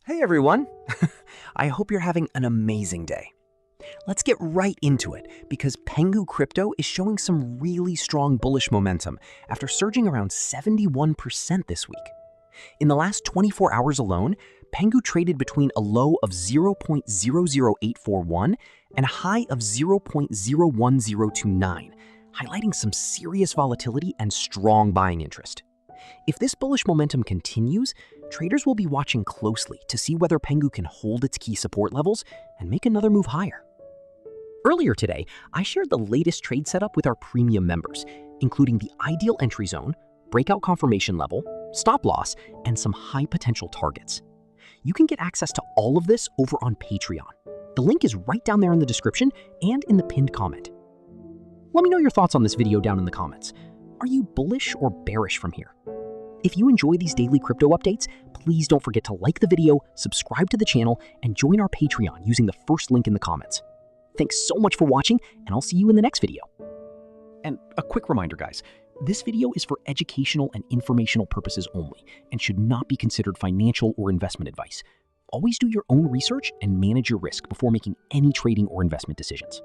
Hey everyone! I hope you're having an amazing day. Let's get right into it because Pengu crypto is showing some really strong bullish momentum after surging around 71% this week. In the last 24 hours alone, Pengu traded between a low of 0.00841 and a high of 0.01029, highlighting some serious volatility and strong buying interest. If this bullish momentum continues, traders will be watching closely to see whether Pengu can hold its key support levels and make another move higher. Earlier today, I shared the latest trade setup with our premium members, including the ideal entry zone, breakout confirmation level, stop loss, and some high potential targets. You can get access to all of this over on Patreon. The link is right down there in the description and in the pinned comment. Let me know your thoughts on this video down in the comments. Are you bullish or bearish from here? If you enjoy these daily crypto updates, please don't forget to like the video, subscribe to the channel, and join our Patreon using the first link in the comments. Thanks so much for watching, and I'll see you in the next video. And a quick reminder, guys, this video is for educational and informational purposes only and should not be considered financial or investment advice. Always do your own research and manage your risk before making any trading or investment decisions.